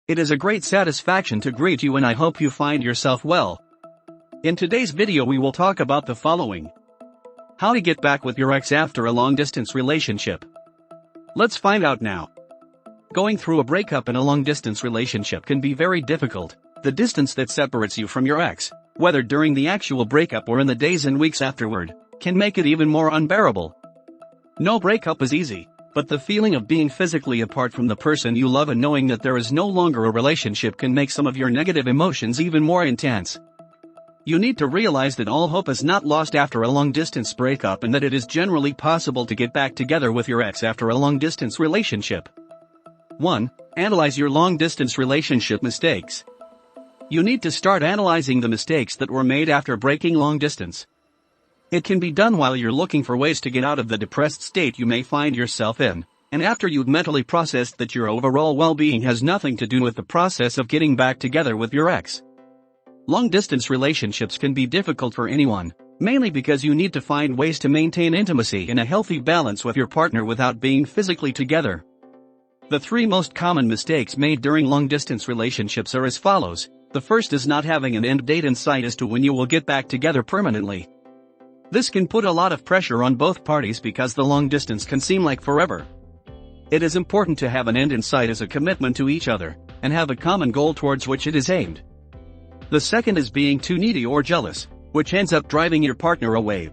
It is a great satisfaction to greet you and I hope you find yourself well. In today's video we will talk about the following. How to get back with your ex after a long-distance relationship. Let's find out now. Going through a breakup in a long-distance relationship can be very difficult. The distance that separates you from your ex, whether during the actual breakup or in the days and weeks afterward, can make it even more unbearable. No breakup is easy, but the feeling of being physically apart from the person you love and knowing that there is no longer a relationship can make some of your negative emotions even more intense. You need to realize that all hope is not lost after a long-distance breakup and that it is generally possible to get back together with your ex after a long-distance relationship. 1. Analyze your long-distance relationship mistakes. You need to start analyzing the mistakes that were made after breaking long distance. It can be done while you're looking for ways to get out of the depressed state you may find yourself in, and after you've mentally processed that your overall well-being has nothing to do with the process of getting back together with your ex. Long-distance relationships can be difficult for anyone, mainly because you need to find ways to maintain intimacy and a healthy balance with your partner without being physically together. The 3 most common mistakes made during long-distance relationships are as follows. The first is not having an end date in sight as to when you will get back together permanently. This can put a lot of pressure on both parties because the long distance can seem like forever. It is important to have an end in sight as a commitment to each other, and have a common goal towards which it is aimed. The second is being too needy or jealous, which ends up driving your partner away.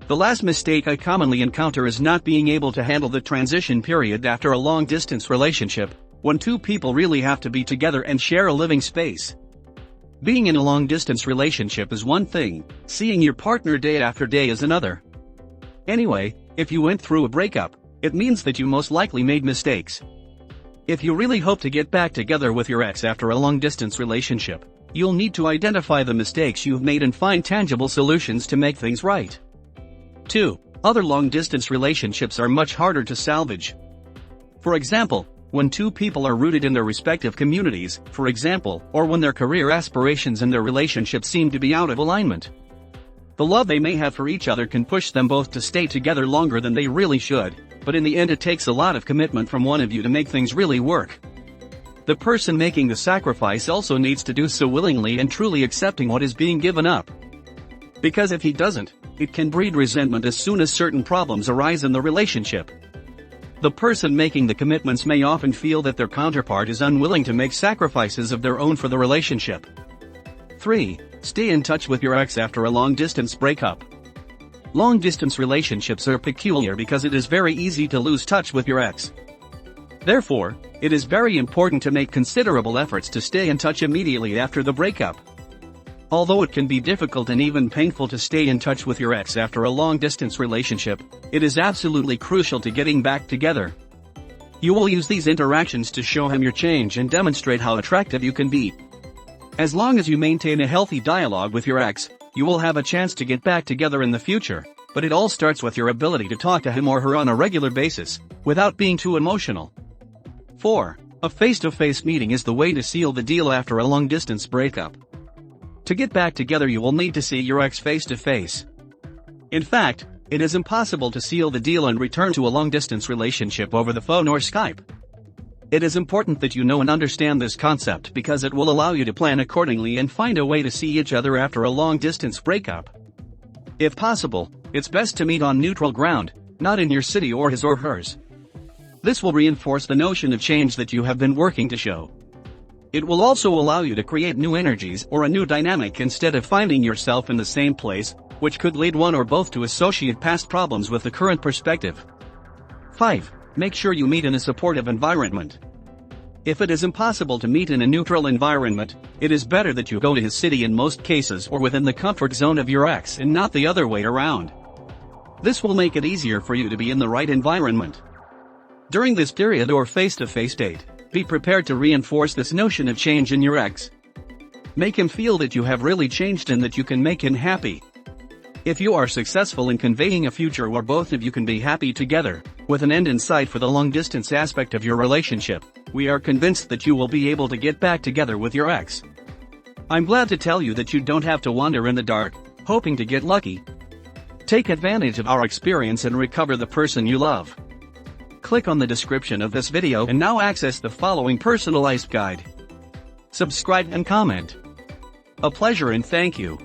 The last mistake I commonly encounter is not being able to handle the transition period after a long distance relationship, when 2 people really have to be together and share a living space. Being in a long-distance relationship is one thing, seeing your partner day after day is another. Anyway, if you went through a breakup, it means that you most likely made mistakes. If you really hope to get back together with your ex after a long-distance relationship, you'll need to identify the mistakes you've made and find tangible solutions to make things right. 2. Other long-distance relationships are much harder to salvage. For example, when 2 people are rooted in their respective communities, for example, or when their career aspirations and their relationship seem to be out of alignment. The love they may have for each other can push them both to stay together longer than they really should, but in the end it takes a lot of commitment from one of you to make things really work. The person making the sacrifice also needs to do so willingly and truly accepting what is being given up. Because if he doesn't, it can breed resentment as soon as certain problems arise in the relationship. The person making the commitments may often feel that their counterpart is unwilling to make sacrifices of their own for the relationship. 3. Stay in touch with your ex after a long-distance breakup. Long-distance relationships are peculiar because it is very easy to lose touch with your ex. Therefore, it is very important to make considerable efforts to stay in touch immediately after the breakup. Although it can be difficult and even painful to stay in touch with your ex after a long-distance relationship, it is absolutely crucial to getting back together. You will use these interactions to show him your change and demonstrate how attractive you can be. As long as you maintain a healthy dialogue with your ex, you will have a chance to get back together in the future, but it all starts with your ability to talk to him or her on a regular basis, without being too emotional. 4. A face-to-face meeting is the way to seal the deal after a long-distance breakup. To get back together you will need to see your ex face-to-face. In fact, it is impossible to seal the deal and return to a long-distance relationship over the phone or Skype. It is important that you know and understand this concept because it will allow you to plan accordingly and find a way to see each other after a long-distance breakup. If possible, it's best to meet on neutral ground, not in your city or his or hers. This will reinforce the notion of change that you have been working to show. It will also allow you to create new energies or a new dynamic instead of finding yourself in the same place, which could lead one or both to associate past problems with the current perspective. 5. Make sure you meet in a supportive environment. If it is impossible to meet in a neutral environment, it is better that you go to his city in most cases or within the comfort zone of your ex and not the other way around. This will make it easier for you to be in the right environment. During this period or face-to-face date, be prepared to reinforce this notion of change in your ex. Make him feel that you have really changed and that you can make him happy. If you are successful in conveying a future where both of you can be happy together, with an end in sight for the long-distance aspect of your relationship, we are convinced that you will be able to get back together with your ex. I'm glad to tell you that you don't have to wander in the dark, hoping to get lucky. Take advantage of our experience and recover the person you love. Click on the description of this video and now access the following personalized guide. Subscribe and comment. A pleasure and thank you.